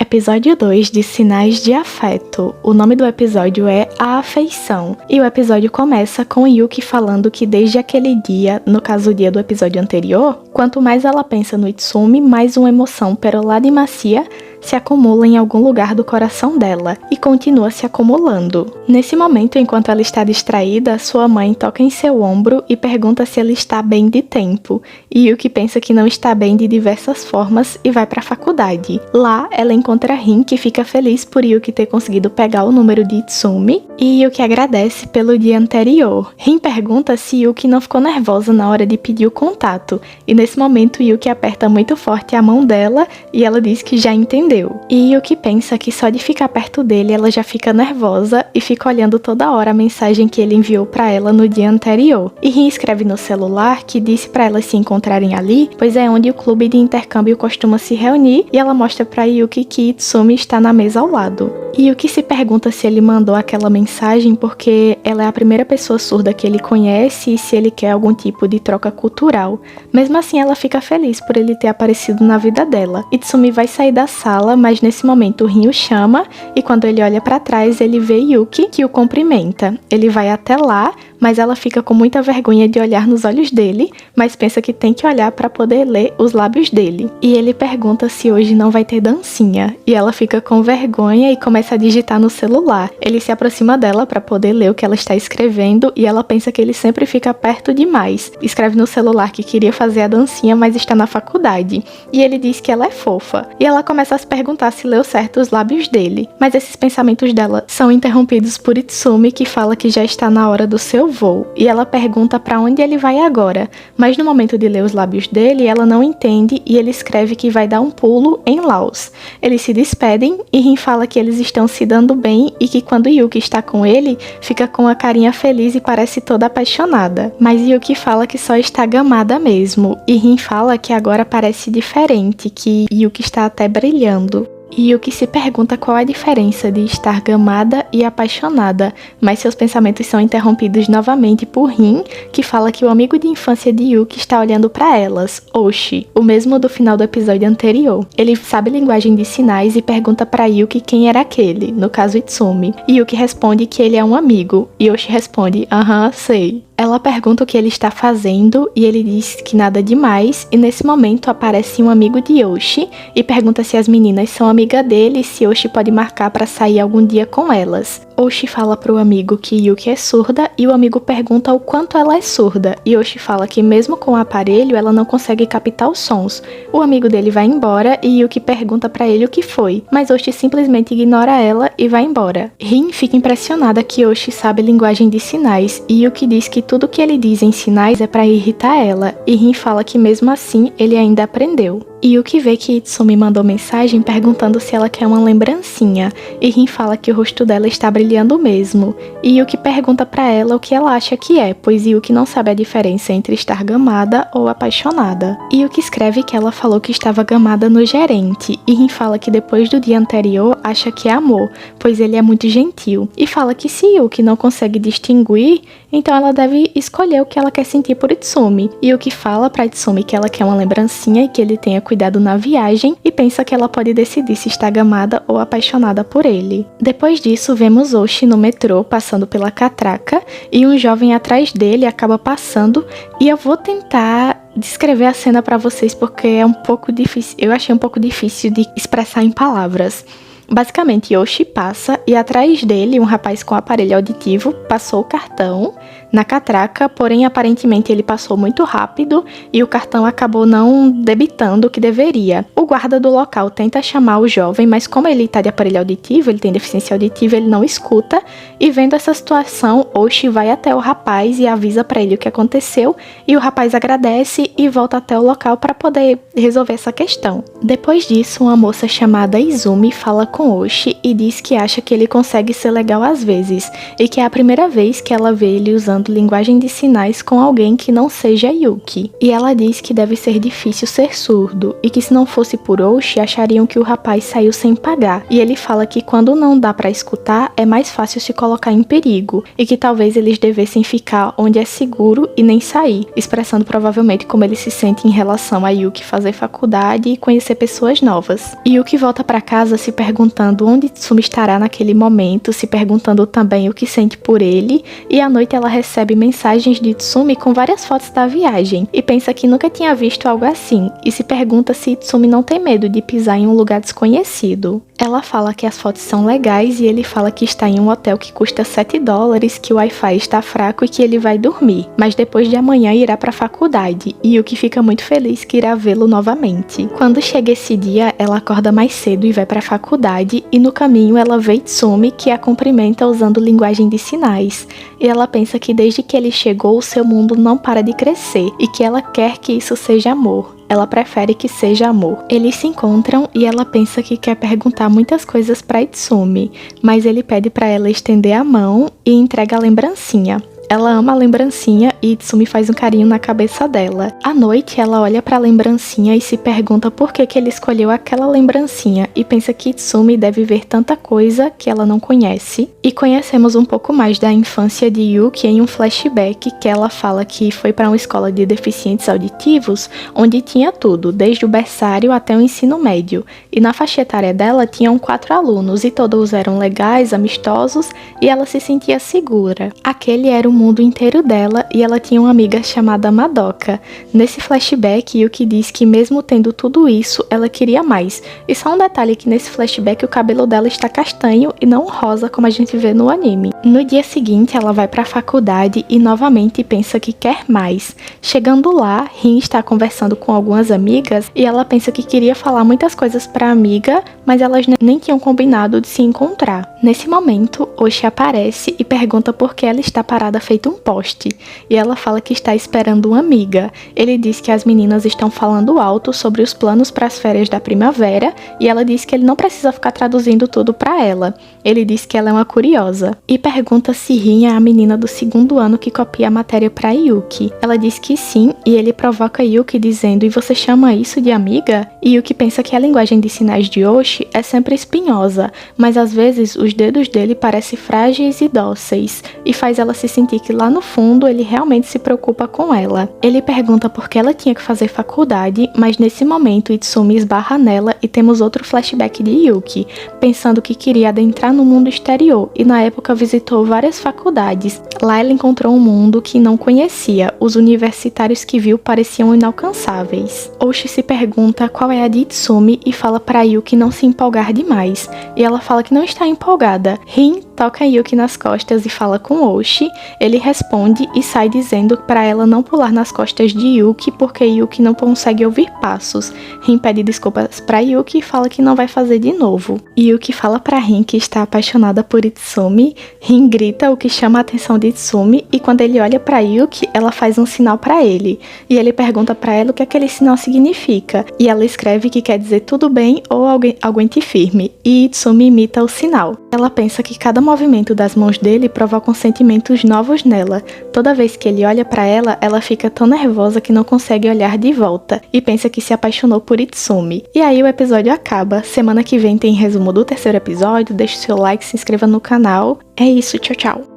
Episódio 2 de Sinais de Afeto. O nome do episódio é A Afeição. E o episódio começa com Yuki falando que desde aquele dia, no caso o dia do episódio anterior, quanto mais ela pensa no Itsumi, mais uma emoção perolada e macia se acumula em algum lugar do coração dela e continua se acumulando. Nesse momento, enquanto ela está distraída, sua mãe toca em seu ombro e pergunta se ele está bem de tempo. E Yuki pensa que não está bem de diversas formas e vai para a faculdade. Lá, ela encontra Rin, que fica feliz por Yuki ter conseguido pegar o número de Itsumi, e Yuki agradece pelo dia anterior. Rin pergunta se Yuki não ficou nervosa na hora de pedir o contato, e nesse momento Yuki aperta muito forte a mão dela e ela diz que já entendeu. E Yuki pensa que só de ficar perto dele ela já fica nervosa e fica olhando toda hora a mensagem que ele enviou pra ela no dia anterior. E Rin escreve no celular que disse pra elas se encontrarem ali, pois é onde o clube de intercâmbio costuma se reunir, e ela mostra pra Yuki que Itsumi está na mesa ao lado. E Yuki se pergunta se ele mandou aquela mensagem porque ela é a primeira pessoa surda que ele conhece e se ele quer algum tipo de troca cultural. Mesmo assim, ela fica feliz por ele ter aparecido na vida dela. Itsumi vai sair da sala, mas nesse momento o Rin o chama e quando ele olha pra trás ele vê Yuki, que o cumprimenta. Ele vai até lá, mas ela fica com muita vergonha de olhar nos olhos dele, mas pensa que tem que olhar para poder ler os lábios dele. E ele pergunta se hoje não vai ter dancinha, e ela fica com vergonha e começa a digitar no celular. Ele se aproxima dela para poder ler o que ela está escrevendo e ela pensa que ele sempre fica perto demais. Escreve no celular que queria fazer a dancinha, mas está na faculdade. E ele diz que ela é fofa. E ela começa a se perguntar se leu certo os lábios dele. Mas esses pensamentos dela são interrompidos por Itsumi, que fala que já está na hora do seu voo, e ela pergunta para onde ele vai agora, mas no momento de ler os lábios dele, ela não entende e ele escreve que vai dar um pulo em Laos. Eles se despedem e Rin fala que eles estão se dando bem e que quando Yuki está com ele, fica com a carinha feliz e parece toda apaixonada. Mas Yuki fala que só está gamada mesmo, e Rin fala que agora parece diferente, que Yuki está até brilhando. E Yuki se pergunta qual a diferença de estar gamada e apaixonada, mas seus pensamentos são interrompidos novamente por Rin, que fala que o amigo de infância de Yuki está olhando para elas, Oshi, o mesmo do final do episódio anterior. Ele sabe linguagem de sinais e pergunta para Yuki quem era aquele, no caso Itsumi. E Yuki responde que ele é um amigo, e Oshi responde, aham, sei. Ela pergunta o que ele está fazendo e ele diz que nada demais, e nesse momento aparece um amigo de Yoshi e pergunta se as meninas são amigas dele e se Yoshi pode marcar para sair algum dia com elas. Oshi fala pro amigo que Yuki é surda e o amigo pergunta o quanto ela é surda, e Oshi fala que mesmo com o aparelho ela não consegue captar os sons. O amigo dele vai embora e Yuki pergunta pra ele o que foi, mas Oshi simplesmente ignora ela e vai embora. Rin fica impressionada que Oshi sabe linguagem de sinais e Yuki diz que tudo que ele diz em sinais é pra irritar ela, e Rin fala que mesmo assim ele ainda aprendeu. E Yuki vê que Itsumi mandou mensagem perguntando se ela quer uma lembrancinha, e Rin fala que o rosto dela está brilhando mesmo, e Yuki pergunta pra ela o que ela acha que é, pois Yuki não sabe a diferença entre estar gamada ou apaixonada. E Yuki escreve que ela falou que estava gamada no gerente, e Rin fala que depois do dia anterior acha que é amor, pois ele é muito gentil, e fala que se Yuki não consegue distinguir, então ela deve escolher o que ela quer sentir por Itsumi. E Yuki fala pra Itsumi que ela quer uma lembrancinha e que ele tenha cuidado na viagem, e pensa que ela pode decidir se está gamada ou apaixonada por ele. Depois disso, vemos Oshi no metrô passando pela catraca e um jovem atrás dele acaba passando, e eu vou tentar descrever a cena para vocês porque é um pouco difícil, eu achei um pouco difícil de expressar em palavras. Basicamente, Yoshi passa e atrás dele um rapaz com aparelho auditivo passou o cartão na catraca, porém aparentemente ele passou muito rápido e o cartão acabou não debitando o que deveria. O guarda do local tenta chamar o jovem, mas como ele está de aparelho auditivo, ele tem deficiência auditiva, ele não escuta, e vendo essa situação, Oshi vai até o rapaz e avisa para ele o que aconteceu, e o rapaz agradece e volta até o local para poder resolver essa questão. Depois disso, uma moça chamada Izumi fala com Oshi e diz que acha que ele consegue ser legal às vezes, e que é a primeira vez que ela vê ele usando usando linguagem de sinais com alguém que não seja Yuki. E ela diz que deve ser difícil ser surdo e que se não fosse por Oshi, achariam que o rapaz saiu sem pagar. E ele fala que quando não dá pra escutar, é mais fácil se colocar em perigo e que talvez eles devessem ficar onde é seguro e nem sair, expressando provavelmente como ele se sente em relação a Yuki fazer faculdade e conhecer pessoas novas. Yuki volta pra casa se perguntando onde Tsumi estará naquele momento, se perguntando também o que sente por ele, e à noite ela recebe mensagens de Tsumi com várias fotos da viagem e pensa que nunca tinha visto algo assim, e se pergunta se Tsumi não tem medo de pisar em um lugar desconhecido. Ela fala que as fotos são legais e ele fala que está em um hotel que custa $7, que o Wi-Fi está fraco e que ele vai dormir, mas depois de amanhã irá para a faculdade, e Yuki fica muito feliz que irá vê-lo novamente. Quando chega esse dia, ela acorda mais cedo e vai para a faculdade, e no caminho ela vê Tsumi, que a cumprimenta usando linguagem de sinais, e ela pensa que desde que ele chegou, seu mundo não para de crescer, e que ela quer que isso seja amor. Ela prefere que seja amor. Eles se encontram e ela pensa que quer perguntar muitas coisas para Itsumi, mas ele pede para ela estender a mão e entrega a lembrancinha. Ela ama a lembrancinha e Itsumi faz um carinho na cabeça dela. À noite, ela olha para a lembrancinha e se pergunta por que ele escolheu aquela lembrancinha e pensa que Itsumi deve ver tanta coisa que ela não conhece. E conhecemos um pouco mais da infância de Yuki em um flashback que ela fala que foi para uma escola de deficientes auditivos, onde tinha tudo, desde o berçário até o ensino médio. E na faixa etária dela tinham 4 alunos e todos eram legais, amistosos e ela se sentia segura. Aquele era o mundo inteiro dela e ela tinha uma amiga chamada Madoka. Nesse flashback, Yuki diz que mesmo tendo tudo isso, ela queria mais. E só um detalhe que nesse flashback o cabelo dela está castanho e não rosa como a gente vê no anime. No dia seguinte, ela vai para a faculdade e novamente pensa que quer mais. Chegando lá, Rin está conversando com algumas amigas e ela pensa que queria falar muitas coisas para a amiga, mas elas nem tinham combinado de se encontrar. Nesse momento, Oshi aparece e pergunta por que ela está parada feito um poste, e ela fala que está esperando uma amiga. Ele diz que as meninas estão falando alto sobre os planos para as férias da primavera, e ela diz que ele não precisa ficar traduzindo tudo para ela. Ele diz que ela é uma curiosa, e pergunta se Rin é a menina do 2º ano que copia a matéria para Yuki. Ela diz que sim, e ele provoca Yuki dizendo: "E você chama isso de amiga?" E Yuki pensa que a linguagem de sinais de Oshi é sempre espinhosa, mas às vezes os dedos dele parecem frágeis e dóceis, e faz ela se sentir que lá no fundo ele realmente se preocupa com ela. Ele pergunta por que ela tinha que fazer faculdade, mas nesse momento Itsumi esbarra nela e temos outro flashback de Yuki, pensando que queria adentrar no mundo exterior e na época visitou várias faculdades. Lá ela encontrou um mundo que não conhecia, os universitários que viu pareciam inalcançáveis. Oshi se pergunta qual é a de Itsumi e fala para Yuki não se empolgar demais, e ela fala que não está empolgada. Rin toca Yuki nas costas e fala com Oshi. Ele responde e sai dizendo para ela não pular nas costas de Yuki porque Yuki não consegue ouvir passos. Rin pede desculpas para Yuki e fala que não vai fazer de novo. Yuki fala para Rin que está apaixonada por Itsumi. Rin grita, o que chama a atenção de Itsumi, e quando ele olha para Yuki, ela faz um sinal para ele. E ele pergunta para ela o que aquele sinal significa. E ela escreve que quer dizer tudo bem ou aguente firme. E Itsumi imita o sinal. Ela pensa que cada movimento das mãos dele provocam sentimentos novos nela. Toda vez que ele olha pra ela, ela fica tão nervosa que não consegue olhar de volta e pensa que se apaixonou por Itsumi. E aí o episódio acaba. Semana que vem tem resumo do 3º episódio. Deixe seu like, se inscreva no canal. É isso, tchau, tchau.